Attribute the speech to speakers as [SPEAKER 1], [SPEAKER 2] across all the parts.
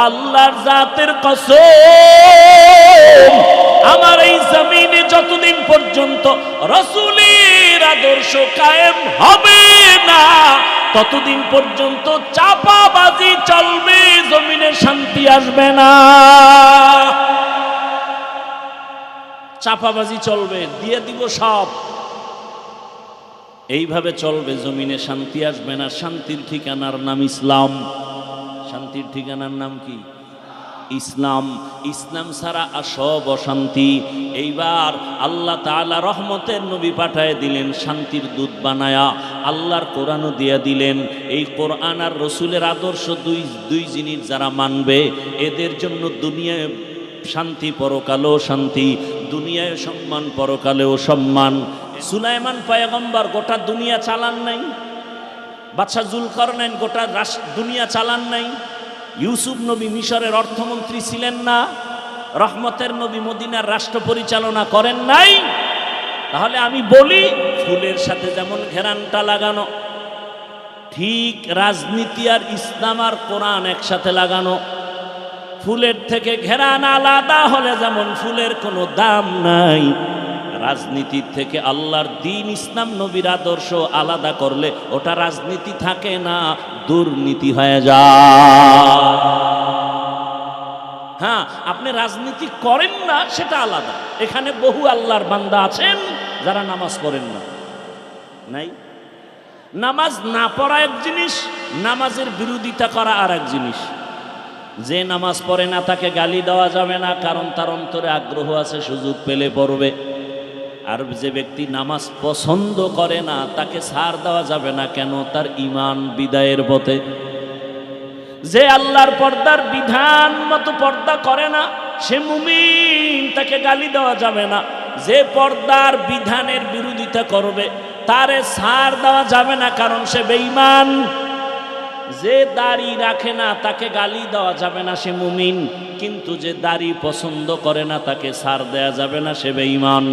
[SPEAKER 1] আল্লাহর জাতের কসম, আমার এই জমিনে যতদিন পর্যন্ত রাসূলের আদর্শ কায়েম হবে না, ততদিন পর্যন্ত চাপাবাজি চলবে, জমিনে শান্তি আসবে না। চাপাবাজি চলবে, দিয়ে দিব সব, এইভাবে চলবে, জমিনে শান্তি আসবে না। শান্তির ঠিকানার নাম ইসলাম। শান্তির ঠিকানার নাম কি? ইসলাম। ইসলাম ছাড়া সব অশান্তি। এইবার আল্লাহ তাআলা রহমতের নবী পাঠায় দিলেন, শান্তির দূত বানায়া। আল্লাহর কোরআনও দিয়া দিলেন। এই কোরআন আর রসুলের আদর্শ দুই জিনিস যারা মানবে, এদের জন্য দুনিয়ায় শান্তি, পরকালেও শান্তি, দুনিয়ায় সম্মান, পরকালেও সম্মান। সুলাইমান পয়গম্বর গোটা দুনিয়া চালান নাই, বাদশাহ জুলকারনাইন গোটা দুনিয়া চালান নাই, ইউসুফ নবী মিশরের অর্থমন্ত্রী ছিলেন না, রহমতের নবী মদিনার রাষ্ট্র পরিচালনা করেন নাই। তাহলে আমি বলি, ফুলের সাথে যেমন ঘেরানটা লাগানো, ঠিক রাজনীতি আর ইসলাম আর কোরআন একসাথে লাগানো। ফুলের থেকে ঘেরান আলাদা হলে যেমন ফুলের কোনো দাম নাই, রাজনীতির থেকে আল্লাহর দ্বীন, ইসলাম, নবীর আদর্শ আলাদা করলে ওটা রাজনীতি থাকে না, দুর্নীতি হয়ে যায়। হ্যাঁ, আপনি রাজনীতি করেন না সেটা আলাদা। এখানে বহু আল্লাহর বান্দা আছেন যারা নামাজ পড়েন না, নাই? নামাজ না পড়া এক জিনিস, নামাজের বিরোধিতা করা আর এক জিনিস। যে নামাজ পড়ে না তাকে গালি দেওয়া যাবে না, কারণ তার অন্তরে আগ্রহ আছে, সুযোগ পেলে পড়বে। আর যে ব্যক্তি নামাজ পছন্দ করে না তাকে ছাড় দেওয়া যাবে না, কেন? তার ঈমান বিদায়ের পথে। যে আল্লাহর পর্দার বিধান মতো পর্দা করে না সে মুমিন, তাকে গালি দেওয়া যাবে না। যে পর্দার বিধানের বিরোধিতা করবে তারে ছাড় দেওয়া যাবে না, কারণ সে বেঈমান। যে দাড়ি রাখে না তাকে গালি দেওয়া যাবে না, সে মুমিন। কিন্তু যে দাড়ি পছন্দ করে না তাকে ছাড় দেওয়া যাবে না, সে বেঈমান।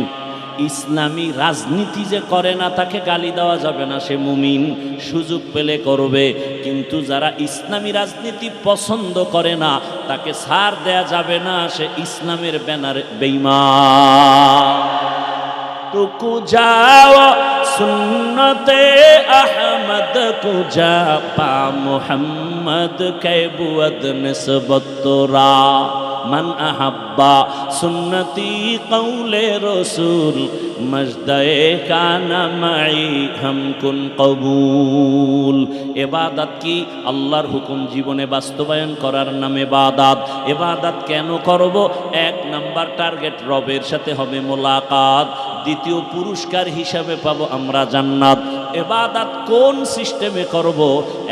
[SPEAKER 1] ইসলামী রাজনীতি যে করে না তাকে গালি দেওয়া যাবে না, সে মুমিন। সুযোগ পেলে করবে। কিন্তু যারা ইসলামী রাজনীতি পছন্দ করে না তাকে ছাড় দেয়া যাবে না, সে ইসলামের ব্যানারে বেঈমান। তুকু যাও সুন্নতে আহমদ কুজা পা মুহাম্মদ কে বুয়দ নিসবত তোরা মান আহাব্বা সুন্নতি কৌলে রসুল মজদায়ে কানা মাই হামকুন কবুল। এবাদত কি? আল্লাহর হুকুম জীবনে বাস্তবায়ন করার নাম এবাদত। এবাদত কেন করব? এক নাম্বার টার্গেট রবের সাথে হবে মোলাকাত, দ্বিতীয় পুরস্কার হিসাবে পাবো আমরা জান্নাত। এবাদত কোন সিস্টেমে করব?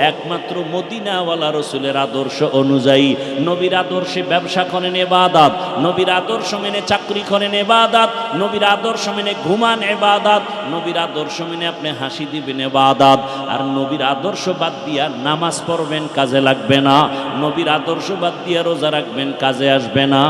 [SPEAKER 1] একমাত্র মদিনাওয়ালা রসুলের আদর্শ অনুযায়ী। নবীর আদর্শে ব্যবসা করেন এবাদত, নবীর আদর্শ মেনে চাকরি করেন এবাদত, নবীর আদর্শ মেনে ঘুমান এবাদত, নবীর আদর্শ মেনে আপনি হাসি দিবেন এবাদত। আর নবীর আদর্শ বাদ দিয়া নামাজ পড়বেন, কাজে লাগবে না। নবীর আদর্শ বাদ দিয়া রোজা রাখবেন, কাজে আসবে না।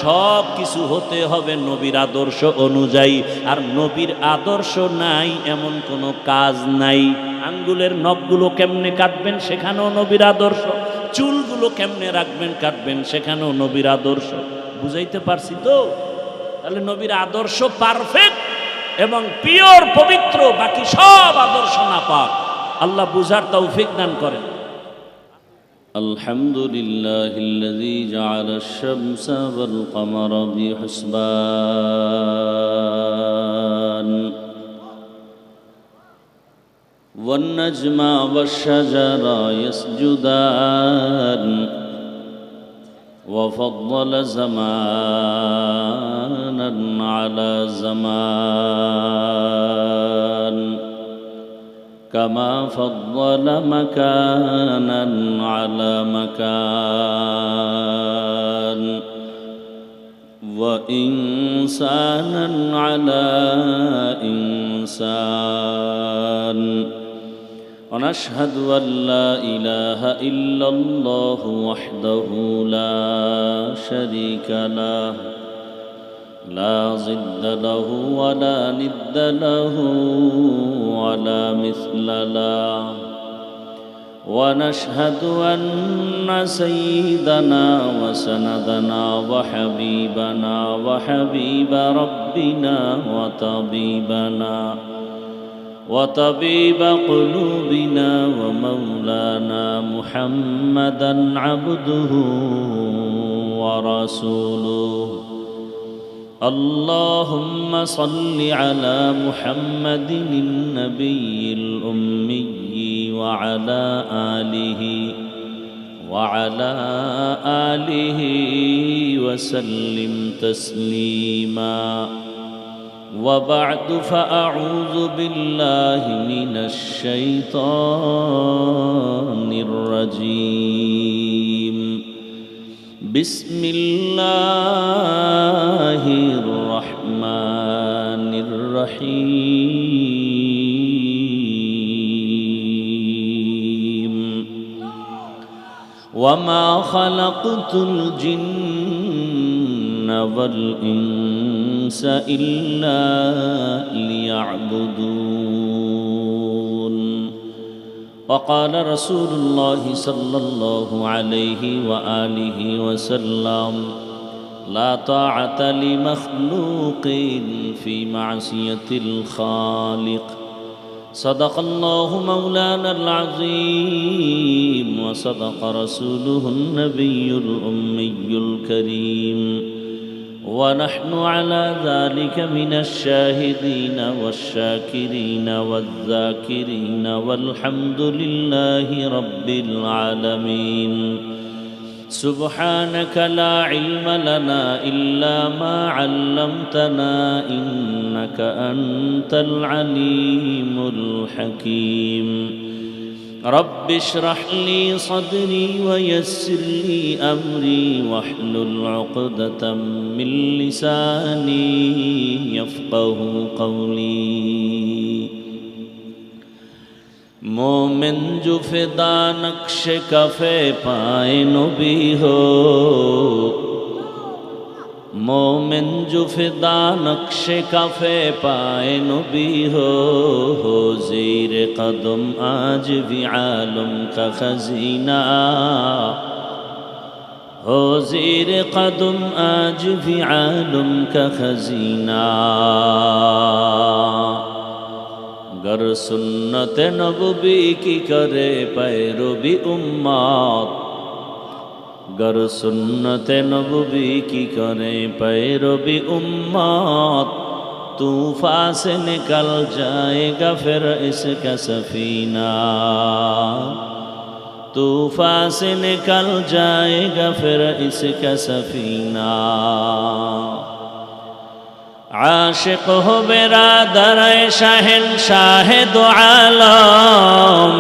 [SPEAKER 1] সব কিছু হতে হবে নবীর আদর্শ অনুযায়ী। আর নবীর আদর্শ নাই এমন কোনো কাজ নাই। আঙ্গুলের নখগুলো কেমনে কাটবেন সেখানেও নবীর আদর্শ, চুলগুলো কেমনে রাখবেন কাটবেন সেখানেও নবীর আদর্শ। বুঝাইতে পারছি তো? তাহলে নবীর আদর্শ পারফেক্ট এবং পিওর, পবিত্র, বাকি সব আদর্শ নাপাক। আল্লাহ বুঝার তৌফিক দান করেন। আলহামদুলিল্লাহিল্লাযী জাআলাশ শামসা ওয়াল কমারা বিহিসবান ওয়ান নাজমা ওয়াশ শাজারা ইয়াসজুদান وفضل زمانا على زمان كما فضل مكانا على مكان وإنسانا على إنسان ونشهد أن لا إله إلا الله وحده لا شريك له لا ضد له ولا ند له ولا مثل له ونشهد أن سيدنا وسندنا وحبيب ربنا وطبيب قلوبنا ومولانا محمدا عبده ورسوله. اللهم صل على محمد النبي الأمي وعلى آله وسلم تسليما. وبعد فأعوذ بالله من الشيطان الرجيم. بسم الله الرحمن الرحيم. وما خلقت الجن والإنس إلا ليعبدون. وقال رسول الله صلى الله عليه وآله وسلم: لا طاعة لمخلوق في معصية الخالق. صدق الله مولانا العظيم وصدق رسوله النبي الأمي الكريم. ونحن على ذلك من الشاهدين والشاكرين والذاكرين والحمد لله رب العالمين. سبحانك لا علم لنا إلا ما علمتنا إنك أنت العليم الحكيم. رب اشرح لي صدري ويسر لي أمري واحلل عقدة من لساني يفقه قولي. مومن جو فدا نقش کفے پائے نبی ہو، مومن جو فدا نقش کفے پائے نبی ہو، زیر قدم آج بھی عالم کا خزینہ ہو، زیر قدم آج بھی عالم کا خزینہ. گر سنت نبوی کی کرے پیروی امت، گر سنت نبوی کی کرے پیروی امت، طوفان سے نکل جائے گا پھر اس کا سفینہ، طوفان سے نکل جائے گا پھر اس کا سفینہ. عاشق ہو برادر شہنشاہ دو عالم،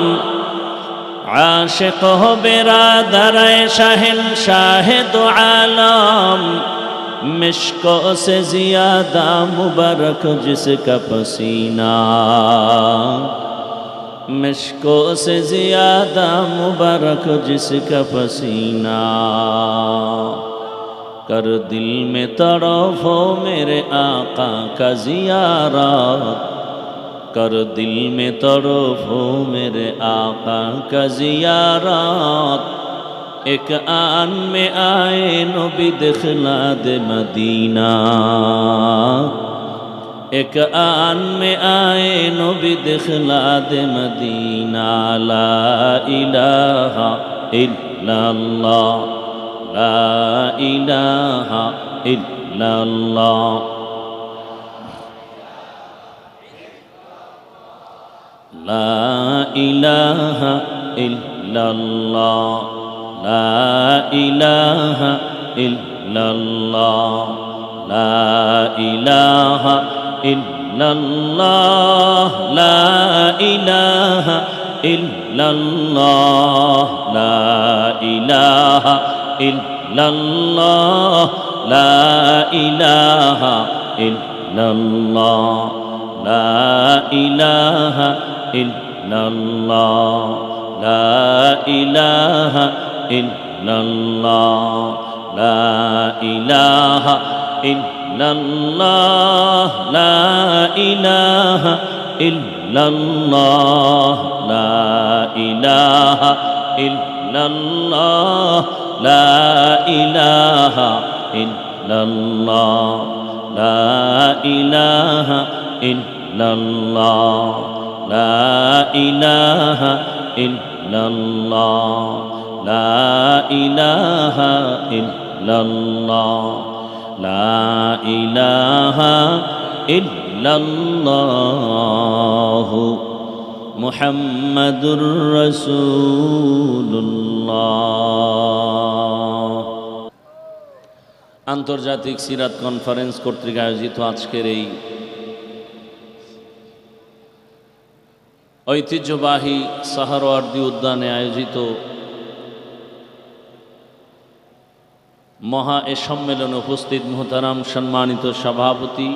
[SPEAKER 1] عاشق ہو برادر شہنشاہ دو عالم، مشکوں سے زیادہ مبارک جس کا پسینہ، مشکوں سے زیادہ مبارک جس کا پسینہ. کر دل میں طرف ہو میرے آقا کا زیارت، کر دل میں طرف ہو میرے آقا کا زیارت. ایک آن میں آئے نبی دخلا دے مدینہ، ایک آن میں آئے نبی دخلا دے مدینہ. لا الہ الا اللہ، لا الہ الا اللہ، لا الہ الا اللہ، لا الہ الا اللہ، لا الہ الا اللہ، لا الہ الا اللہ، لا الہ الا اللہ، لا الہ الا اللہ، لا الہ الا اللہ، لا الہ الا اللہ، لا الہ الا اللہ، لا الہ الا ইল্লাল্লাহ লা ইলাহা ইল্লাল্লাহ লা ইলাহা ইল্লাল্লাহ লা ইলাহা ইল্লাল্লাহ লা ইলাহা ইল্লাল্লাহ লা ইলাহা ইল্লাল্লাহ লা ইলাহা ইল্লাল্লাহ মুহাম্মাদুর রাসূলুল্লাহ। আন্তর্জাতিক সিরাত কনফারেন্স কর্তৃক আয়োজিত আজকের এই ঐতিহ্যবাহী সাহারওয়ার্দী উদ্যানে আয়োজিত মহা এ সম্মেলনে উপস্থিত মুহতারাম সম্মানিত সভাপতি,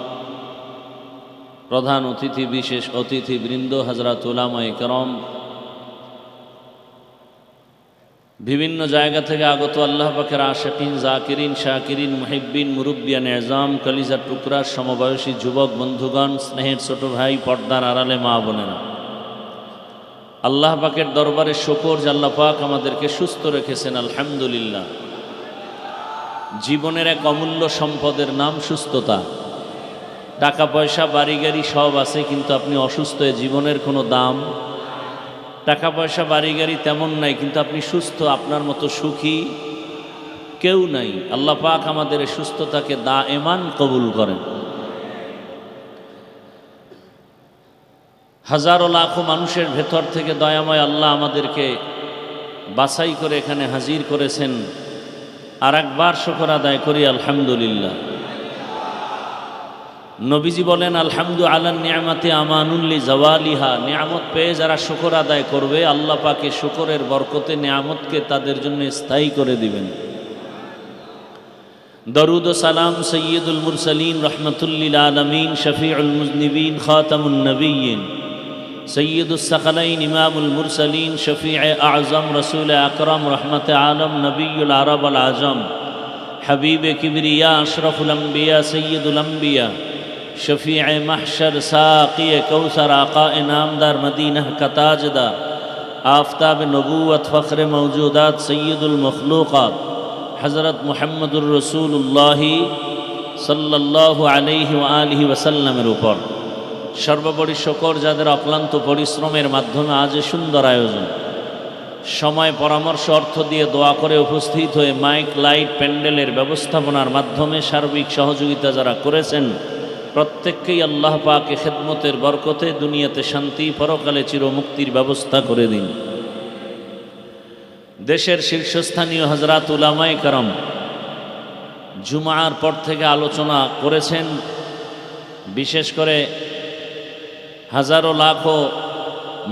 [SPEAKER 1] প্রধান অতিথি, বিশেষ অতিথিবৃন্দ, হযরত উলামায়ে কেরাম, বিভিন্ন জায়গা থেকে আগত আল্লাহ পাকের আশিকিন, জাকিরিন, শাকিরিন, মুহিব্বিন, মুরব্বিয়ান এজাম, কলিজার টুকরা, সমবয়সী যুবক বন্ধুগণ, স্নেহের ছোট ভাই, পর্দার আড়ালে মা বোনেরা, আল্লাহ পাকের দরবারে শুকর যে আল্লাহ পাক আমাদেরকে সুস্থ রেখেছেন, আলহামদুলিল্লাহ। জীবনের এক অমূল্য সম্পদের নাম সুস্থতা। টাকা পয়সা বাড়ি গাড়ি সব আছে, কিন্তু আপনি অসুস্থ হয়ে জীবনের কোনো দাম। টাকা পয়সা বাড়ি গাড়ি তেমন নাই, কিন্তু আপনি সুস্থ, আপনার মতো সুখী কেউ নাই। আল্লাহ পাক আমাদের এই সুস্থতাকে দায়েমান কবুল করেন। হাজারো লাখো মানুষের ভেতর থেকে দয়াময় আল্লাহ আমাদেরকে বাছাই করে এখানে হাজির করেছেন। আর একবার শুকর আদায় করি আলহামদুলিল্লাহ। নবীজি বলেন, আলহামদু আলা নিয়ামাতে আমানুল্লি জাওয়ালিহা। নিয়ামত পেয়ে যারা শুকর আদায় করবে, আল্লাহ পাকে শুকরের বরকতে নিয়ামতকে তাদের জন্য স্থায়ী করে দিবেন। দরুদ ও সালাম সৈয়দুল মুরসালিন রহমতুল্লিল আলমিন, শফিউল মুজনিবিন, খাতামুন নবিয়্যিন, সৈয়দুস সাকালাইন, ইমামুল মুরসালিন, শফিয়ে আজম, রসুল আকরম, রহমতে আলম, নবিয়ুল আরব আল আজম, হাবিবে কিবরিয়া, আশরফুল আম্বিয়া, সৈয়দুল আম্বিয়া, শফিয়ে মাহশর, সাকিয়ে কৌসর, আকায়ে নামদার, মদিনা का ताजदार, आफताब नबूवत, फ़ख्र मौजूदात, सैयदुल मखलूक़ात, हज़रत मुहम्मदुर रसूलुल्लाह सल्लल्लाहु अलैहि व आलिहि वसल्लमेर উপর সর্বোপরি শুকর যাদের অক্লান্ত পরিশ্রমের মাধ্যমে আজ সুন্দর আয়োজন, সময়, পরামর্শ, অর্থ দিয়ে দোয়া করে উপস্থিত হয়ে মাইক, লাইট, প্যান্ডেলের ব্যবস্থাপনার মাধ্যমে সার্বিক সহযোগিতা যারা করেছেন, প্রত্যেককেই আল্লাহ পাকে খেদমতের বরকতে দুনিয়াতে শান্তি, পরকালে চিরমুক্তির ব্যবস্থা করে দিন। দেশের শীর্ষস্থানীয় হযরত উলামায়ে কেরাম জুমার পর থেকে আলোচনা করেছেন। বিশেষ করে হাজারো লাখো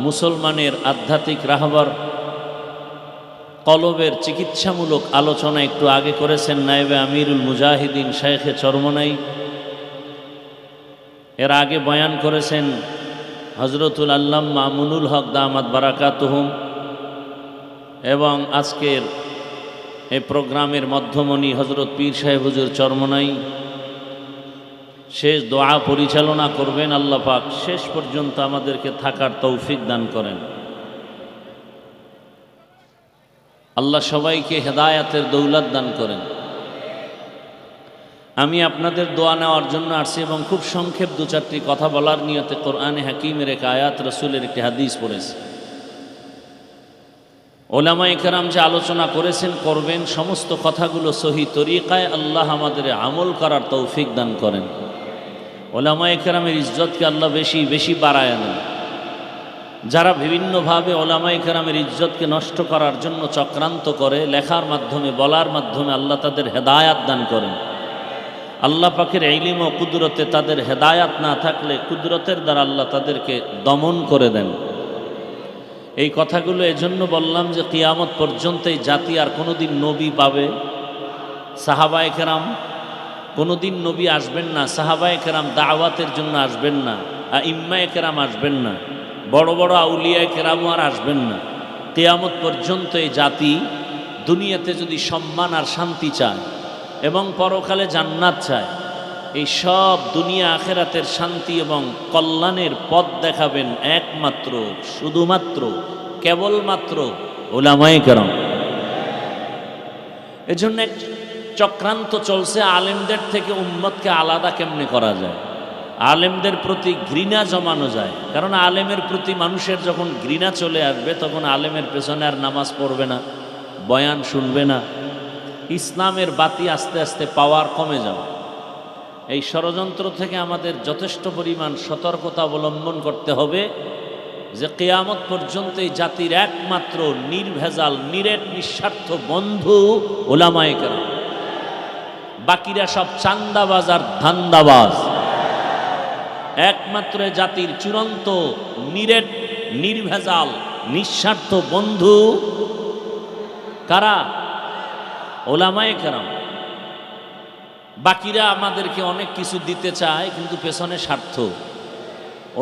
[SPEAKER 1] মুসলমানের আধ্যাত্মিক রাহবার কলবের চিকিৎসামূলক আলোচনা একটু আগে করেছেন নায়েবে আমিরুল মুজাহিদিন শাইখে চরমনাই। এর আগে বয়ান করেছেন হযরতুল আল্লামা মামুনুল হক দামাত বারাকাতুহুম। এবং আজকের এই প্রোগ্রামের মধ্যমণি হযরত পীর সাহেব হুজুর চরমনাই শেষ দোয়া পরিচালনা করবেন। আল্লাহ পাক শেষ পর্যন্ত আমাদেরকে থাকার তৌফিক দান করেন। আল্লাহ সবাইকে হেদায়াতের দৌলত দান করেন। আমি আপনাদের দোয়া নেওয়ার জন্য আসছি এবং খুব সংক্ষেপ দু চারটি কথা বলার নিয়তে কোরআনে হাকিমের এক আয়াত, রসুলের একটি হাদিস পড়েছি। ওলামায়ে কেরাম যে আলোচনা করেছেন, করবেন, সমস্ত কথাগুলো সহি তরিকায় আল্লাহ আমাদের আমল করার তৌফিক দান করেন। ওলামায়ে কেরামের ইজ্জতকে আল্লাহ বেশি বেশি বাড়ায় নেন। যারা বিভিন্নভাবে ওলামায়ে কেরামের ইজ্জতকে নষ্ট করার জন্য চক্রান্ত করে, লেখার মাধ্যমে, বলার মাধ্যমে, আল্লাহ তাদের হেদায়াত দান করেন। আল্লাহ পাকের ইলম ও কুদরতে তাদের হেদায়াত না থাকলে কুদরতের দ্বারা আল্লাহ তাদেরকে দমন করে দেন। এই কথাগুলো এজন্য বললাম যে কিয়ামত পর্যন্ত এই জাতি আর কোনোদিন নবী পাবে? সাহাবায়ে কেরাম কোনোদিন নবী আসবেন না। সাহাবায়ে কেরাম দাওয়াতের জন্য আসবেন না। আইম্মায়ে কেরাম আসবেন না। বড় বড় আউলিয়ায়ে কেরামও আর আসবেন না। কিয়ামত পর্যন্ত এই জাতি দুনিয়াতে যদি সম্মান আর শান্তি চায় এবং পরকালে জান্নাত চায়, এই সব দুনিয়া আখেরাতের শান্তি এবং কল্যাণের পথ দেখাবেন একমাত্র, শুধুমাত্র, কেবলমাত্র উলামায়ে কেরাম। এজন্য এক চক্রান্ত চলছে আলেমদের থেকে উম্মতকে আলাদা কেমনে করা যায়, আলেমদের প্রতি ঘৃণা জমানো যায়। কারণ আলেমের প্রতি মানুষের যখন ঘৃণা চলে আসবে তখন আলেমের পেছনে আর নামাজ পড়বে না, বয়ান শুনবে না, ইসলামের বাতি আস্তে আস্তে পাওয়ার কমে যাবে। এই ষড়যন্ত্র থেকে আমাদের যথেষ্ট পরিমাণ সতর্কতা অবলম্বন করতে হবে যে কিয়ামত পর্যন্ত এই জাতির একমাত্র নির্ভেজাল নিরেট নিঃস্বার্থ বন্ধু উলামায়ে কেরাম, বাকিরা সব চান্দাবাজ আর ধান্দাবাজ। একমাত্র জাতির চূড়ান্ত নিরেট নির্ভেজাল নিঃস্বার্থ বন্ধু কারা? উলামায়ে কেরাম। বাকিরা আমাদেরকে অনেক কিছু দিতে চায় কিন্তু পেছনে স্বার্থ।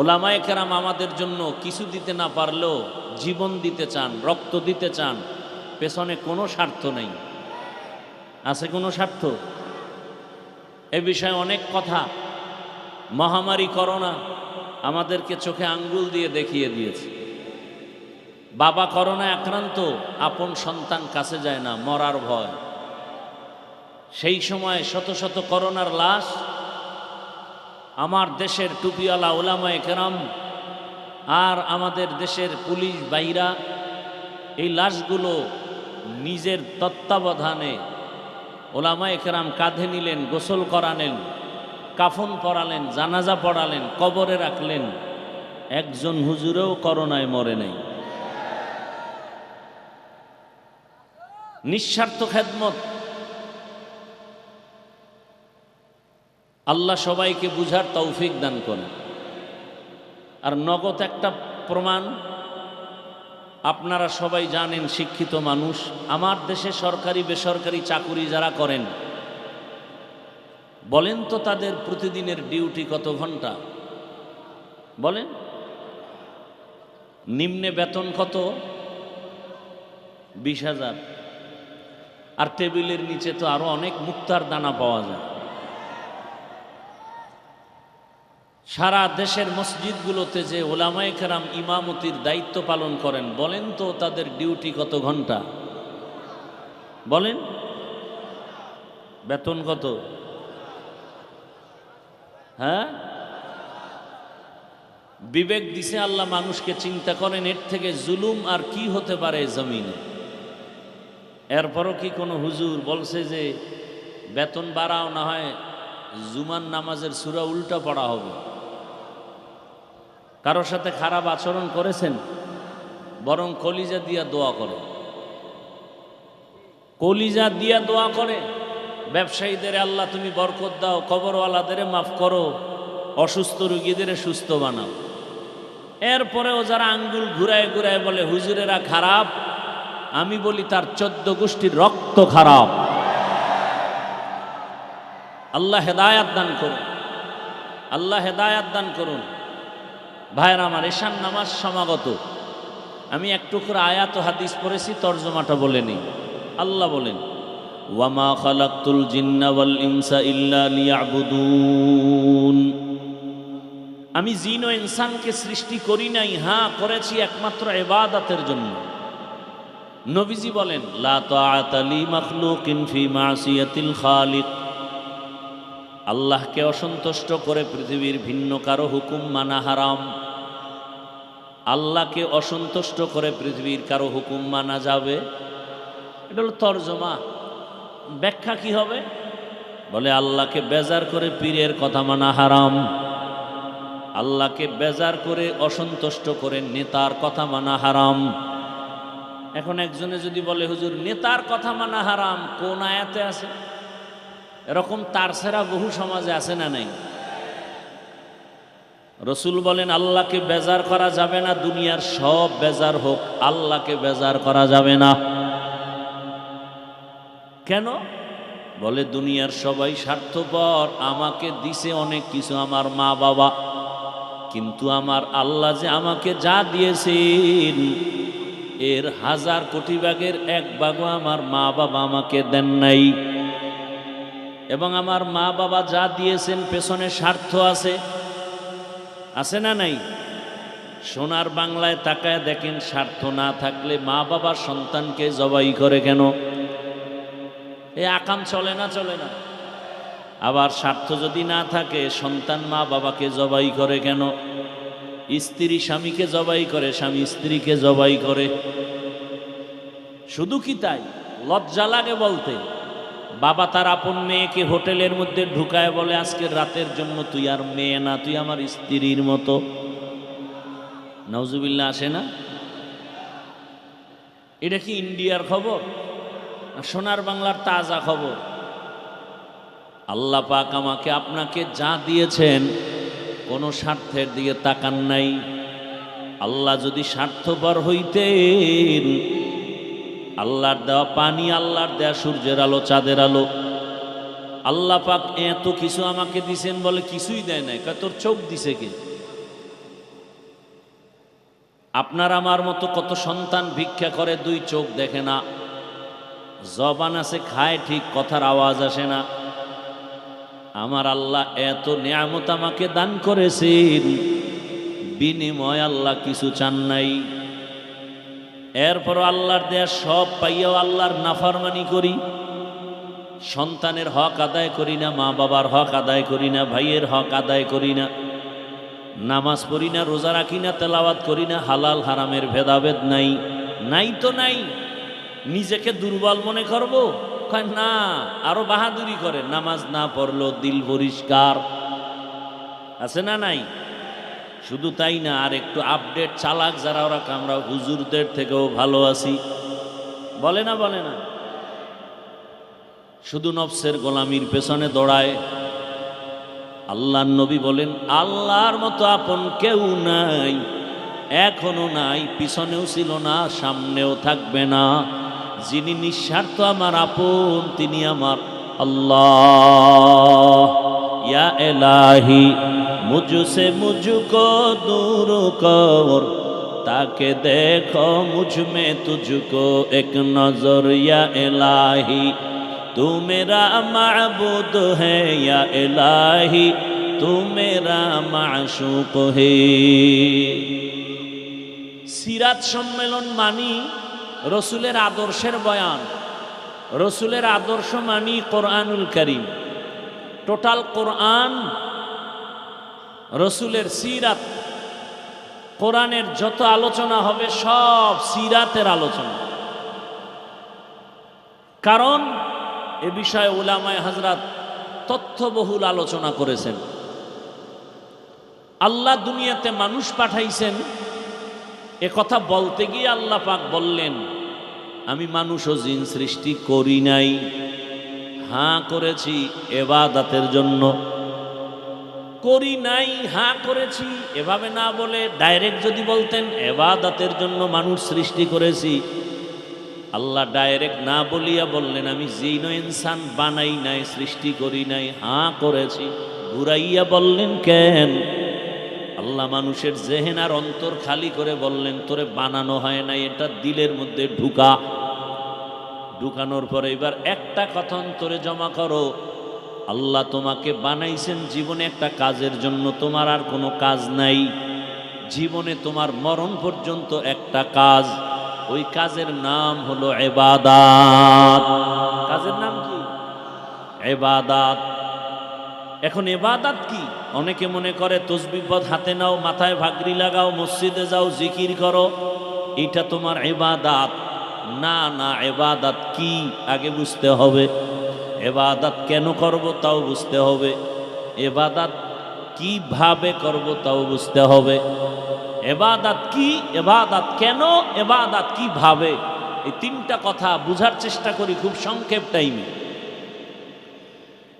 [SPEAKER 1] উলামায়ে কেরাম আমাদের জন্য কিছু দিতে না পারলেও জীবন দিতে চান, রক্ত দিতে চান, পেছনে কোনো স্বার্থ নেই। আছে কোনো স্বার্থ? এ বিষয়ে অনেক কথা। মহামারী করোনা আমাদেরকে চোখে আঙ্গুল দিয়ে দেখিয়ে দিয়েছে। বাবা করোনায় আক্রান্ত, আপন সন্তান কাছে যায় না, মরার ভয়। সেই সময় শত শত করোনার লাশ আমার দেশের টুপিওয়ালা উলামায়ে কেরাম আর আমাদের দেশের পুলিশ বাইরা এই লাশগুলো নিজের তত্ত্বাবধানে উলামায়ে কেরাম কাঁধে নিলেন, গোসল করালেন, কাফন পরালেন, জানাজা পড়ালেন, কবরে রাখলেন। একজন হুজুরেও করোনায় মরে নাই। নিঃস্বার্থ খেদমত। আল্লাহ সবাইকে বুঝার তৌফিক দান করেন। আর নগদ একটা প্রমাণ, আপনারা সবাই জানেন, শিক্ষিত মানুষ, আমার দেশে সরকারি বেসরকারি চাকুরি যারা করেন, বলেন তো তাদের প্রতিদিনের ডিউটি কত ঘন্টা? বলেন। নিম্নে বেতন কত? 20,000। আর টেবিলের নিচে তো আরো অনেক মুক্তার দানা পাওয়া যায়। সারা দেশের মসজিদগুলোতে যে উলামায়ে কেরাম ইমামতির দায়িত্ব পালন করেন, বলেন তো তাদের ডিউটি কত ঘন্টা? বলেন। বেতন কত? হ্যাঁ, বিবেক দিছে আল্লাহ মানুষকে। চিন্তা করেন এর থেকে জুলুম আর কি হতে পারে জমিনে। এরপরও কি কোনো হুজুর বলছে যে বেতন বাড়াও, না হয় জুমার নামাজের সূরা উল্টা পড়া হবে? কারোর সাথে খারাপ আচরণ করেছেন? বরং কলিজা দিয়া দোয়া করে, কলিজা দিয়া দোয়া করে। ব্যবসায়ীদের আল্লাহ তুমি বরকত দাও, কবরওয়ালাদের মাফ করো, অসুস্থ রোগীদের সুস্থ বানাও। এরপরেও যারা আঙ্গুল ঘুরায় ঘুরায় বলে হুজুরেরা খারাপ, আমি বলি তার 14 গোষ্ঠীর রক্ত খারাপ। আল্লাহ হেদায়াত দান করুন, আল্লাহ হেদায়াত দান করুন। ভাইরা আমার, এশার নামাজ সমাগত। আমি একটু করে আয়াত ও হাদিস পড়েছি, তর্জমাটা বলে নিই। আল্লাহ বলেন, ওয়ামা খালাকতুল জিন্না ওয়াল ইনসা ইল্লা লিয়াবুদুন। আমি জিন ও ইনসানকে সৃষ্টি করি নাই, হ্যাঁ করেছি একমাত্র ইবাদতের জন্য। নবীজি বলেন, লা তাআতা লি মাখলুকিন ফি মাসিয়াতিল খালিক। আল্লাহকে অসন্তুষ্ট করে পৃথিবীর ভিন্ন কারো হুকুম মানা হারাম। আল্লাহকে অসন্তুষ্ট করে পৃথিবীর কারো হুকুম মানা যাবে? এটা হলো তর্জমা। ব্যাখ্যা কি হবে? বলে আল্লাহকে বেজার করে পীরের কথা মানা হারাম, আল্লাহকে বেজার করে অসন্তুষ্ট করে নেতার কথা মানা হারাম। এখন একজনে যদি বলে হুজুর নেতার কথা মানা হারাম, কোন আয়াতে আছে? এরকম তার সেরা বহু সমাজে আছে না নাই? রসুল বলেন আল্লাহকে বেজার করা যাবে না, দুনিয়ার সব বেজার হোক, আল্লাহকে বেজার করা যাবে না। কেন? বলে দুনিয়ার সবাই স্বার্থপর, আমাকে দিছে অনেক কিছু আমার মা বাবা, কিন্তু আমার আল্লাহ যে আমাকে যা দিয়েছেন এর 1000 কোটি ভাগের 1 ভাগও আমার মা বাবা আমাকে দেন নাই। এবং আমার মা বাবা যা দিয়েছেন পেছনে স্বার্থ আছে, আছে না নাই? সোনার বাংলায় তাকায় দেখেন, স্বার্থ না থাকলে মা বাবা সন্তানকে জবাই করে কেন? এ আকাম চলে না, চলে না? আবার স্বার্থ যদি না থাকে, সন্তান মা বাবাকে জবাই করে কেন? স্ত্রী স্বামীকে জবাই করে, স্বামী স্ত্রীকে জবাই করে। শুধু কি তাই? লজ্জা লাগে বলতে। বাবা তার আপন মেয়েকে হোটেলের মধ্যে ঢুকায় বলে, আজকের রাতের জন্য তুই আর মেয়ে না, তুই আমার স্ত্রীর মতো। নাউজুবিল্লাহ, আসে না? এটা কি ইন্ডিয়ার খবর? সোনার বাংলার তাজা খবর। আল্লাহ পাক আমাকে আপনাকে যা দিয়েছেন কোনো স্বার্থের দিকে তাকান নাই। আল্লাহ যদি স্বার্থপর হইতেন, আল্লাহর দেওয়া পানি, আল্লাহর দেওয়া সূর্যের আলো, চাঁদের আলো, আল্লাহ পাক এত কিছু আমাকে দিছেন বলে কিছুই দেয় নাই। তোর চোখ দিছে কে? আপনার আমার মতো কত সন্তান ভিক্ষা করে, দুই চোখ দেখে না, জবান আছে খায় ঠিক, কথার আওয়াজ আসে না। আমার আল্লাহ এত নিয়ামত আমাকে দান করেছেন, বিনিময় আল্লাহ কিছু চান নাই। এরপর আল্লাহর দেয়া সব পাইয়াও আল্লাহর নাফরমানি করি, সন্তানের হক আদায় করি না, মা বাবার হক আদায় করি না, ভাইয়ের হক আদায় করি না, নামাজ পড়ি না, রোজা রাখি না, তেলাওয়াত করি না, হালাল হারামের ভেদাভেদ নাই। নাই তো নাই। নিজেকে দুর্বল মনে করব? কয় না, আরো বাহাদুরি করে। নামাজ না পড়লো দিল পরিষ্কার, আছে না নাই? শুধু তাই না, আর একটু আপডেট চালাক যারা, ওরা আমরা হুজুরদের থেকেও ভালো আছি। বলে না, বলে না? শুধু নফসের গোলামির পেছনে দৌড়ায়। আল্লাহর নবী বলেন, আল্লাহর মতো আপন কেউ নাই, এখনো নাই, পিছনেও ছিল না, সামনেও থাকবে না। যিনি নিঃস্বার্থ আমার আপন, তিনি আমার আল্লাহ। ইয়া ইলাহি মুঝসে মুঝকো দূর কর, তাকে দেখো মুঝ মে তুঝকো এক নজর। ইয়া ইলাহি तू मेरा माबूद है, या इलाही तू मेरा माशूक है। সিরাত সম্মেলন মানি রসুলের আদর্শের বয়ান, রসুলের আদর্শ মানি কোরআনুল কারীম। টোটাল কোরআন রসুলের সিরাত, কোরআনের যত আলোচনা হবে সব সিরাতের আলোচনা। কারণ এ বিষয়ে উলামায়ে হাজরাত তথ্যবহুল আলোচনা করেছেন। আল্লাহ দুনিয়াতে মানুষ পাঠাইছেন, এ কথা বলতে গিয়ে আল্লাহ পাক বললেন, আমি মানুষ ও জিন সৃষ্টি করি নাই, হ্যাঁ করেছি ইবাদতের জন্য। করি নাই, হ্যাঁ করেছি, এভাবে না বলে ডাইরেক্ট যদি বলতেন ইবাদতের জন্য মানুষ সৃষ্টি করেছি, আল্লাহ ডাইরেক্ট না বলিয়া বললেন, আমি জিন ও ইনসান বানাই নাই, সৃষ্টি করি নাই, হ্যাঁ করেছি। ঘুরাইয়া বললেন কেন? আল্লাহ মানুষের জেহেন আর অন্তর খালি করে বললেন, তোরে বানানো হয় নাই, এটা দিলের মধ্যে ঢুকা। ঢুকানোর পরে এবার একটা কথা অন্তরে জমা করো, আল্লাহ তোমাকে বানাইছেন জীবনে একটা কাজের জন্য, তোমার আর কোনো কাজ নাই। জীবনে তোমার মরণ পর্যন্ত একটা কাজ, ওই কাজের নাম হলো ইবাদত। কাজের নাম কি? ইবাদত। এখন ইবাদত কি? অনেকে মনে করে তসবিহ পদ হাতে নাও, মাথায় ভাগরি লাগাও, মসজিদে যাও, জিকির করো, এটা তোমার ইবাদত। না না, ইবাদত কি আগে বুঝতে হবে। ইবাদত কেন করব তাও বুঝতে হবে। ইবাদত কিভাবে করব তাও বুঝতে হবে। ইবাদত কি, ইবাদত কেন, ইবাদত কিভাবে, এই তিনটা কথা বুঝার চেষ্টা করি খুব সংক্ষেপ টাইমে।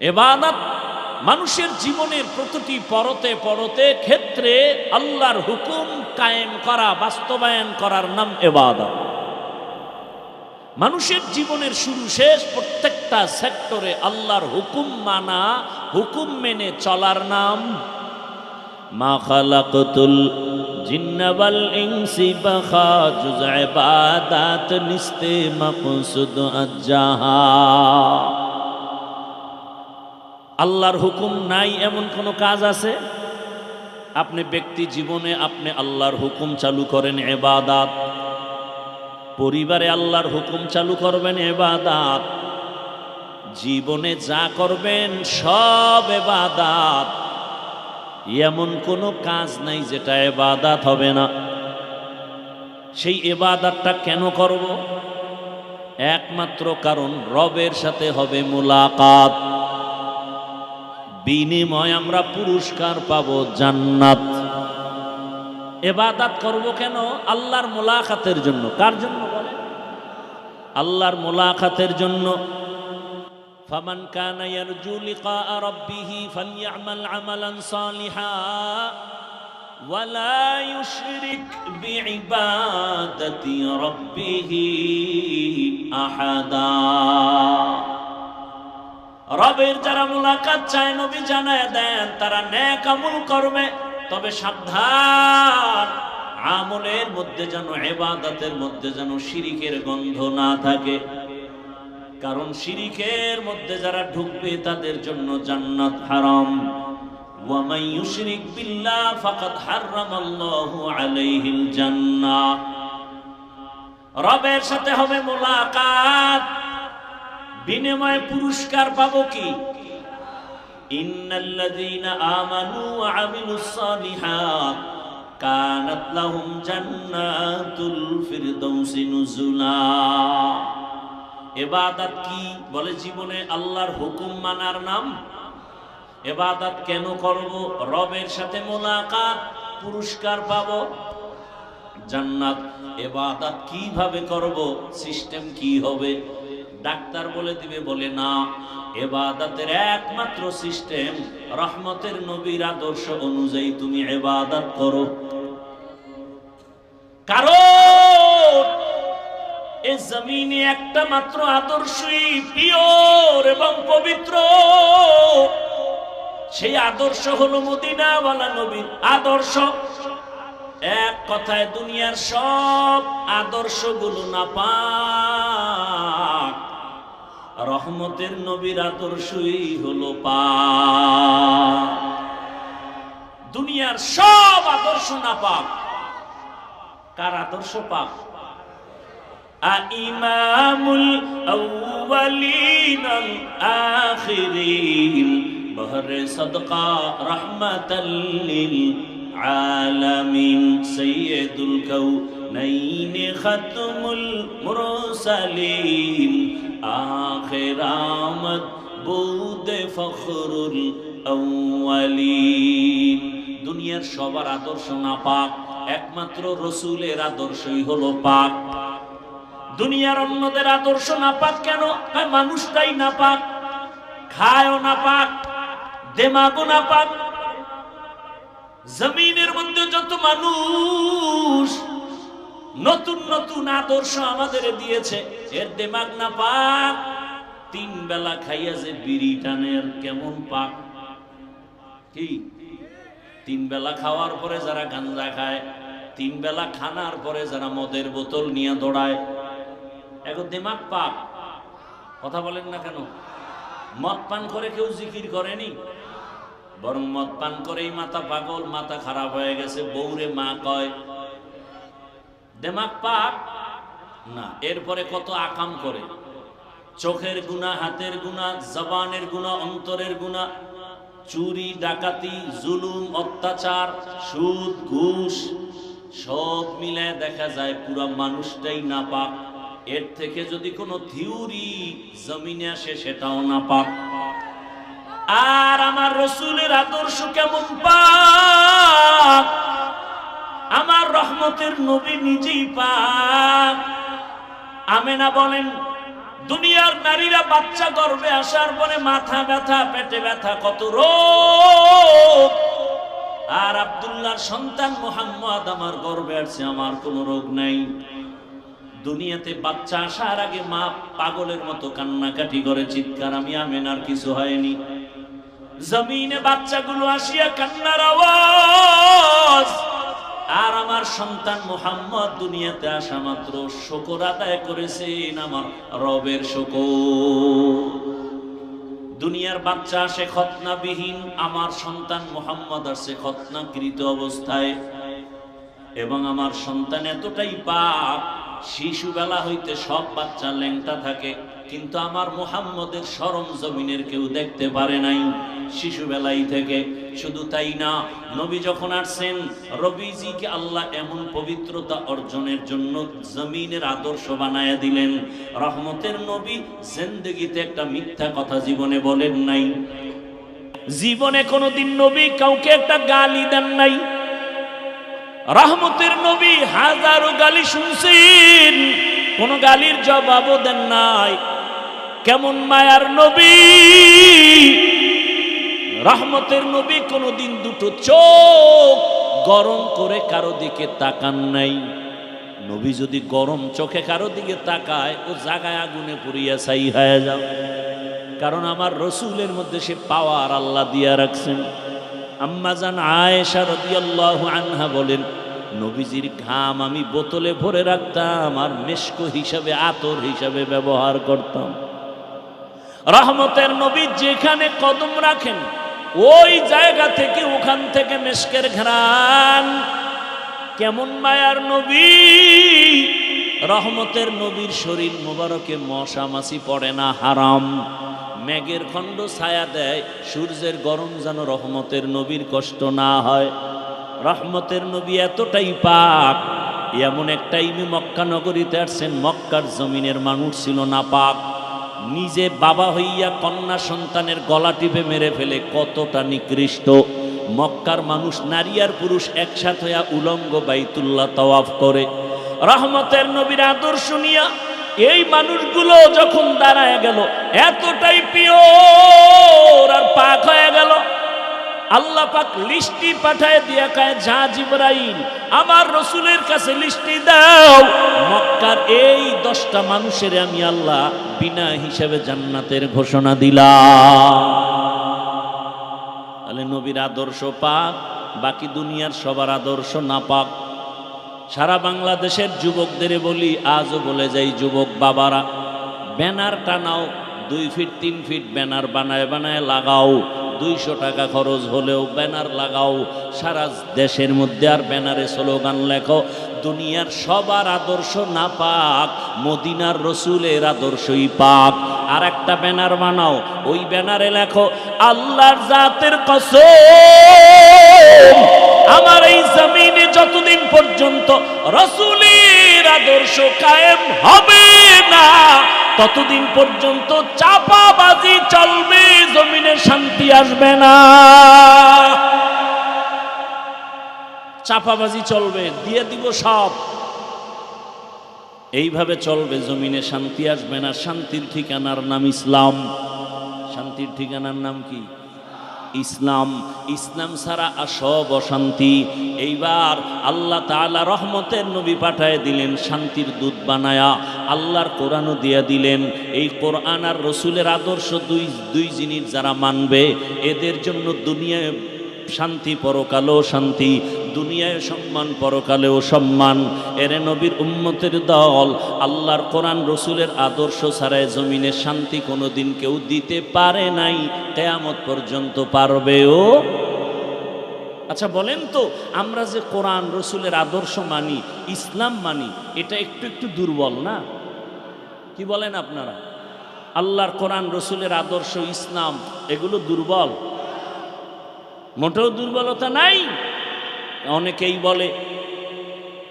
[SPEAKER 1] ইবাদত মানুষের জীবনের প্রতিটি পরতে পরতে ক্ষেত্রে আল্লাহর হুকুম কায়েম করা, বাস্তবায়ন করার নাম ইবাদত। মানুষের জীবনের শুরু শেষ প্রত্যেকটা সেক্টরে আল্লাহর হুকুম মানা, হুকুম মেনে চলার নাম। মা খালাকতুল জিন্না ওয়াল ইনসি বাখা জুজ ইবাদাত নিস্তে মাকসুদ আজ্জাহা। আল্লাহর হুকুম নাই এমন কোনো কাজ আছে? আপনি ব্যক্তি জীবনে আপনি আল্লাহর হুকুম চালু করেন ইবাদত, পরিবারে আল্লাহর হুকুম চালু করবেন ইবাদত, জীবনে যা করবেন সব ইবাদত। এমন কোনো কাজ নাই যেটা ইবাদত হবে না। সেই ইবাদতটা কেন করব? একমাত্র কারণ রবের সাথে হবে মুলাকাত, বিনিময় আমরা পুরস্কার পাবো জান্নাত। ইবাদত করব কেন? আল্লাহর মুলাকাতের জন্য। কার জন্য বলে? আল্লাহর মুলাকাতের জন্য। ফামান কানা ইয়ারজু লিকা রাব্বিহি ফালইআমাল আমালান সালিহা ওয়ালা ইউশরিক বিইবাদাতি রাব্বিহি আহাদা। রবের যারা মুলাকাত চায় নবী জানায় দেন তারা নেক আমল করবে, তবে সাবধান, আমলের মধ্যে যেন, ইবাদতের মধ্যে যেন শিরিকের গন্ধ না থাকে। কারণ শিরিকের মধ্যে যারা ঢুকবে তাদের জন্য জান্নাত হারাম। ওয়া মান ইউশরিক বিল্লাহ ফাকাদ হারামাল্লাহু আলাইহিল জান্নাহ। রবের সাথে হবে মুলাকাত, বিনিময়ে পুরস্কার পাবো কি? ইন্নাল্লাযীনা আমানু ওয়া আমিলুস সালিহাত কানাত লাহুম জান্নাতুল ফিরদাউসি নুজুলা। ইবাদত কি? বলে জীবনে আল্লাহর হুকুম মানার নাম। ইবাদত কেন করব? রবের সাথে মুলাকাত, পুরস্কার পাবো জান্নাত। ইবাদত কিভাবে করব? সিস্টেম কি হবে? ডাক্তার বলে দিবে? বলে না, ইবাদতের একমাত্র সিস্টেম রহমতের নবীর আদর্শ অনুযায়ী তুমি ইবাদত করো। কারণ এই জমিনে একটা মাত্র আদর্শই পিওর এবং পবিত্র, সেই আদর্শ হলো মদিনাওয়ালা নবীর আদর্শ। এক কথায় দুনিয়ার সব আদর্শগুলো নাপাক, রহমতের নবীর আদর্শই হলো পাক। দুনিয়ার সব আদর্শ নাপাক, কার আদর্শ পাক? ইমামুল আউয়ালিন আল আখিরিন বহরে সদকা রাহমাতাল লিল আলামিন সাইয়্যিদুল কাউনাইন খাতমুল মুরসালিন আখির আমদ বুদ ফখরুল আউয়ালিন। দুনিয়ার সবার আদর্শ নাপাক, একমাত্র রাসূলের আদর্শই হলো পাক। দুনিয়ার অন্যদের আদর্শ নাপাক কেন? মানুষটাই নাপাক, খায়ও নাপাক, দেমাগও নাপাক। জমিনের মধ্যে যত মানুষ নতুন নতুন আদর্শ আমাদের দিয়েছে, এর দেমাগ নাপাক। 3 বেলা খাইয়া যে বিড়ি টানের কেমন পাক? কি 3 বেলা খাওয়ার পরে যারা গাঞ্জা খায়, 3 বেলা খানার পরে যারা মদের বোতল নিয়ে দৌড়ায়, এখন দিমাগ পাক। কথা বলেন না কেন? মদ পান করে কেউ জিকির করেনি, বরং মদ পান করেই মাথা পাগল, মাথা খারাপ হয়ে গেছে, বউরে মা কয়। দিমাগ পাক না। এরপরে কত আকাম করে, চোখের গুনাহ, হাতের গুনাহ, জবানের গুনাহ, অন্তরের গুনাহ, চুরি, ডাকাতি, জুলুম, অত্যাচার, সুদ, ঘুষ, সব মিলে দেখা যায় পুরো মানুষটাই নাপাক। এর থেকে যদি কোনো থিওরি জমিনে আসে সেটাও নাপাক। আর আমার রাসূলের আদর্শ কেমন পাক? আমার রহমতের নবী নিজেই পাক। আমেনা বলেন, দুনিয়ার নারীরা বাচ্চা গর্ভে আসার পরে মাথা ব্যথা, পেটে ব্যথা, কত রোগ। আর আব্দুল্লাহর সন্তান মুহাম্মদ আমার গর্ভে আসছে, আমার কোনো রোগ নাই। দুনিয়াতে বাচ্চা আসার আগে মা পাগলের মতো কান্নাকাটি করে চিৎকার, আমি আমেনার কিছু হয়নি। জমিনে বাচ্চাগুলো আসিয়া কান্নার আওয়াজ। আর আমার সন্তান মুহাম্মদ দুনিয়াতে আসা মাত্র শুকর আদায় করেছেন আমার রবের শুকর। দুনিয়া দুনিয়ার বাচ্চা আসে খতনাবিহীন, আমার সন্তান মুহাম্মদ আসে খতনাকৃত অবস্থায়, এবং আমার সন্তান এতটাই পাক, শিশুবেলা হইতে সব বাচ্চা ল্যাংটা থাকে, কিন্তু আমার মুহাম্মদের শরম জমিনের কেউ দেখতে পারে নাই শিশুবেলাই থেকে। শুধু তাই না, নবী যখন আসছেন, রবিজিকে আল্লাহ এমন পবিত্রতা অর্জনের জন্য জমিনের আদর্শ বানায়া দিলেন। রহমতের নবী জিন্দেগিতে একটা মিথ্যা কথা জীবনে বলেন নাই, জীবনে কোনোদিন নবী কাউকে একটা গালি দেন নাই। রহমতের নবী হাজারো গালি শুনছেন, কোন গালির জবাবও দেন নাই। কেমন মায়ার নবী! রহমতের নবী কোনোদিন দুটো চোখ গরম করে কারো দিকে তাকান নাই। নবী যদি গরম চোখে কারো দিকে তাকায়, ও জাগায় আগুনে পুড়িয়া ছাই হয়ে যাও। কারণ আমার রসুলের মধ্যে সে পাওয়ার আল্লাহ দিয়া রাখছেন। আম্মা জান আয়েশা রাদিয়াল্লাহু আনহা বলেন, নবীজির ঘাম আমি বোতলে ভরে রাখতাম আর মেশক হিসাবে, আতর হিসাবে ব্যবহার করতাম। রহমতের নবী যেখানে কদম রাখেন, ওই জায়গা থেকে, ওখান থেকে মেশকের ঘ্রাণ। কেমন মায়ার নবী! রহমতের নবীর শরীর মোবারকে মশা মাছি পড়ে না, হারাম। মেঘের খণ্ড ছায়া দেয়, সূর্যের গরম যেন রহমতের নবীর কষ্ট না হয়। রহমতের নবী এতটাই পাক, এমন এক টাইমে মক্কা নগরীতে আসছেন, মক্কার জমিনের মানুষ ছিল না পাক। নিজে বাবা হইয়া কন্যা সন্তানের গলা টিপে মেরে ফেলে, কতটা নিকৃষ্ট। মক্কার মানুষ, নারী আর পুরুষ একসাথে হইয়া উলঙ্গ বাইতুল্লাহ তাওয়াফ করে। রহমতের নবীর আদর্শ নিয়া এই মানুষগুলো যখন দাঁড়ায় গেল, এতটাই পিওর আর পাক হয়ে গেল, আল্লাহ পাক লিস্টি পাঠায় দিয়া কয়, যা জিবরাইল আমার রসুলের কাছে লিস্টি দাও, মক্কার এই 10টা মানুষের আমি আল্লাহ বিনা হিসেবে জান্নাতের ঘোষণা দিলাম। তাহলে নবীর আদর্শ পাক, বাকি দুনিয়ার সবার আদর্শ না পাক। সারা বাংলাদেশের যুবকদের বলি, আজও বলে যাই, যুবক বাবারা, ব্যানার টানাও, 2 ফিট 3 ফিট ব্যানার বানায় বানায় লাগাও। 200 টাকা খরচ হলেও ব্যানার লাগাও, সারা দেশের মধ্যে আর ব্যানারে স্লোগান লেখো, দুনিয়ার সবার আদর্শ না পাক, মদিনার রসুলের আদর্শই পাক। আর একটা ব্যানার বানাও, ওই ব্যানারে লেখো, আল্লাহর জাতের কসম, আমার এই জমিনে যতদিন পর্যন্ত রসুলের আদর্শ কায়েম হবে না, ততদিন পর্যন্ত চাপাবাজি চলবে, জমিনে শান্তি আসবে না। চাপাবাজি চলবে, দিয়ে দিব সব, এইভাবে চলবে, জমিনে শান্তি আসবে না। শান্তির ঠিকানার নাম ইসলাম। শান্তির ঠিকানার নাম কি? ইসলাম। ইসলাম ছাড়া সব অশান্তি। এইবার আল্লাহ তাআলা রহমতের নবী পাঠায় দিলেন, শান্তির দূত বানায়া। আল্লাহর কোরআনও দিয়া দিলেন। এই কোরআন আর রসুলের আদর্শ দুই জিনিস যারা মানবে, এদের জন্য দুনিয়ায় শান্তি, পরকালেও শান্তি, দুনিয়ায় সম্মান, পরকালেও সম্মান। এরে নবীর উম্মতের দল, আল্লাহর কোরআন রসুলের আদর্শ ছাড়াই জমিনে শান্তি কোনোদিন কেউ দিতে পারে নাই, কিয়ামত পর্যন্ত পারবেও। আচ্ছা বলেন তো, আমরা যে কোরআন রসুলের আদর্শ মানি, ইসলাম মানি, এটা একটু একটু দুর্বল না? কি বলেন আপনারা? আল্লাহর কোরআন রসুলের আদর্শ, ইসলাম, এগুলো দুর্বল? মোটেও দুর্বলতা নাই। অনেকেই বলে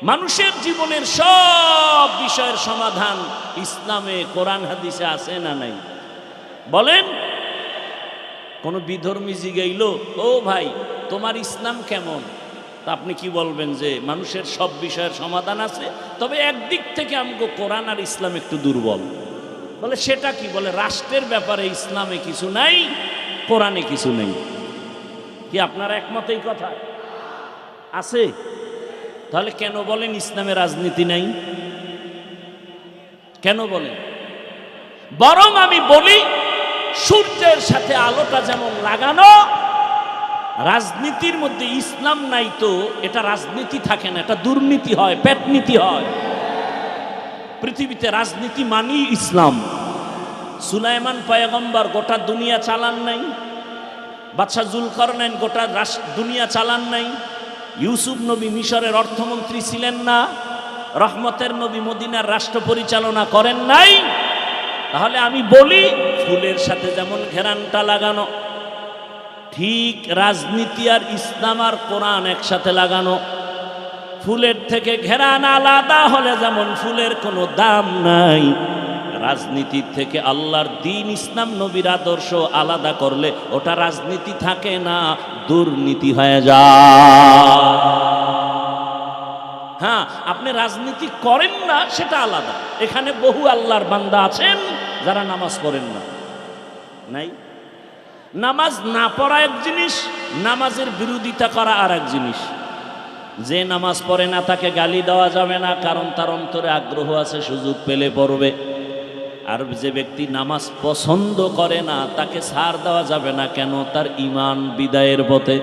[SPEAKER 1] মানুষের জীবনের সব বিষয়ের সমাধান ইসলামে, কোরআন হাদিসে আছে না নাই? বলেন। কোন বিধর্মী জিগাইল, ও ভাই তোমার ইসলাম কেমন? তা আপনি কি বলবেন? যে মানুষের সব বিষয়ের সমাধান আছে, তবে একদিক থেকে আমগো কোরআন আর ইসলাম একটু দুর্বল। বলে সেটা কি? বলে রাষ্ট্রের ব্যাপারে ইসলামে কিছু নাই, কোরআনে কিছু নেই। কি আপনারা একমত এই কথা? আছে? তাহলে কেন বলেন ইসলামে রাজনীতি নাই? কেন বলেন? বরং আমি বলি, সূর্যের সাথে আলোটা যেমন লাগানো, রাজনীতির মধ্যে ইসলাম নাই তো এটা রাজনীতি থাকে না, এটা দুর্নীতি হয়, পেটনীতি হয়। পৃথিবীতে রাজনীতি মানি ইসলাম। সুলাইমান পয়গম্বর গোটা দুনিয়া চালান নাই, বাদশাহ জুলকারনাইন গোটা দুনিয়া চালান নাই, ইউসুফ নবী মিশরের অর্থমন্ত্রী ছিলেন না, রহমতের নবী মদিনার রাষ্ট্র পরিচালনা করেন নাই। তাহলে আমি বলি ফুলের সাথে যেমন ঘেরানটা লাগানো, ঠিক রাজনীতি আর ইসলাম আর কোরআন একসাথে লাগানো। ফুলের থেকে ঘেরান আলাদা হলে যেমন ফুলের কোনো দাম নাই, রাজনীতির থেকে আল্লাহর দ্বীন ইসলাম নবীর আদর্শ আলাদা করলে ওটা রাজনীতি থাকে না, দুর্নীতি হয়ে যায়। হ্যাঁ, আপনি রাজনীতি করেন না সেটা আলাদা। এখানে বহু আল্লাহর বান্দা আছেন যারা নামাজ পড়েন না। নাই, নামাজ না পড়া এক জিনিস, নামাজের বিরোধিতা করা আর এক জিনিস। যে নামাজ পড়ে না তাকে গালি দেওয়া যাবে না, কারণ তার অন্তরে আগ্রহ আছে, সুযোগ পেলে পড়বে। আর যে ব্যক্তি নামাজ পছন্দ করে না তাকে ছাড় দেওয়া যাবে না, কেন? তার ঈমান বিদায়ের পথে।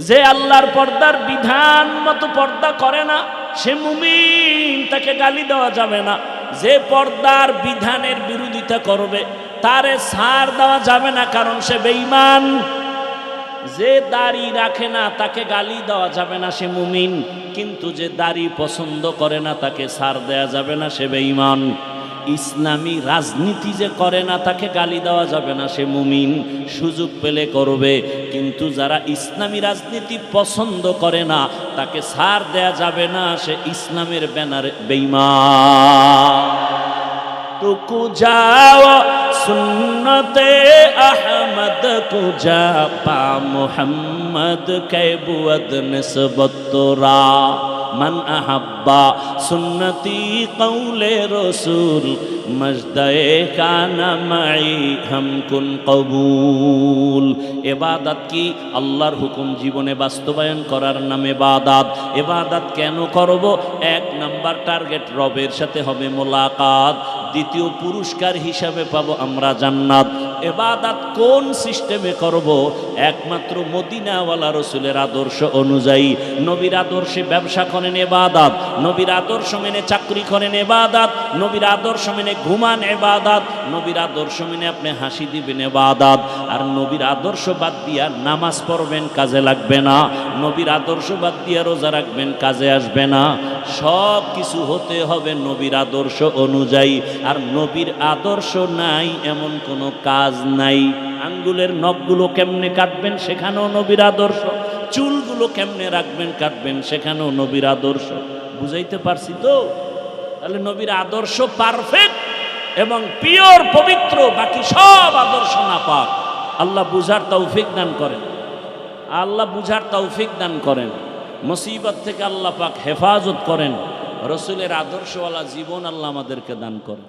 [SPEAKER 1] যে আল্লাহর পর্দার বিধান মতো পর্দা করে না সে মুমিন, তাকে গালি দেওয়া যাবে না। যে পর্দার বিধানের বিরোধিতা করবে তারে ছাড় দেওয়া যাবে না, কারণ সে বেঈমান। যে দাড়ি রাখে না তাকে গালি দেওয়া যাবে না, সে মুমিন। কিন্তু যে দাড়ি পছন্দ করে না তাকে ছাড় দেওয়া যাবে না, সে বেঈমান। ইসলামী রাজনীতি যে করে না তাকে গালি দেওয়া যাবে না, সে মুমিন। সুযোগ পেলে করবে। কিন্তু যারা ইসলামী রাজনীতি পছন্দ করে না তাকে ছাড় দেয়া যাবে না, সে ইসলামের ব্যানারে বেঈমান। তুকু যাও সুন্নতে আহমদ কুজা পা মুহাম্মদ কে বুয়দ নিসবত তোরা মান আহাব্বা সুন্নতি কৌলে রসুল মজদায়ে কানা মাই হামকুন কবুল। এবাদত কি? আল্লাহর হুকুম জীবনে বাস্তবায়ন করার নাম এবাদত। এবাদত কেন করব? এক নাম্বার টার্গেট রবের সাথে হবে মোলাকাত, দ্বিতীয় পুরস্কার হিসাবে পাবো আমরা জান্নাত। এবাদত কোন সিস্টেমে করব? একমাত্র মদিনাওয়ালা রসুলের আদর্শ অনুযায়ী। নবীর আদর্শে ব্যবসা করেন এবাদত, নবীর আদর্শ মেনে চাকরি করেন এবাদত, নবীর আদর্শ মেনে ঘুমান এবাদত, নবীর আদর্শ মেনে আপনি হাসি দিবেন এবাদত। আর নবীর আদর্শ বাদ দিয়া নামাজ পড়বেন, কাজে লাগবে না। নবীর আদর্শ বাদ দিয়া রোজা রাখবেন, কাজে আসবে না। সব কিছু হতে হবে নবীর আদর্শ অনুযায়ী। আর নবীর আদর্শ নাই এমন কোনো কাজ নাই। আঙ্গুলের নখগুলো কেমনে কাটবেন সেখানেও নবীর আদর্শ, চুলগুলো কেমনে রাখবেন কাটবেন সেখানেও নবীর আদর্শ। বুঝাইতে পারছি তো? তাহলে নবীর আদর্শ পারফেক্ট এবং পিওর পবিত্র, বাকি সব আদর্শ নাপাক। আল্লাহ বুঝার তৌফিক দান করেন, আল্লাহ বুঝার তৌফিক দান করেন। মুসিবত থেকে আল্লাহ পাক হেফাজত করেন। রসুলের আদর্শওয়ালা জীবন আল্লাহ আমাদেরকে দান করেন।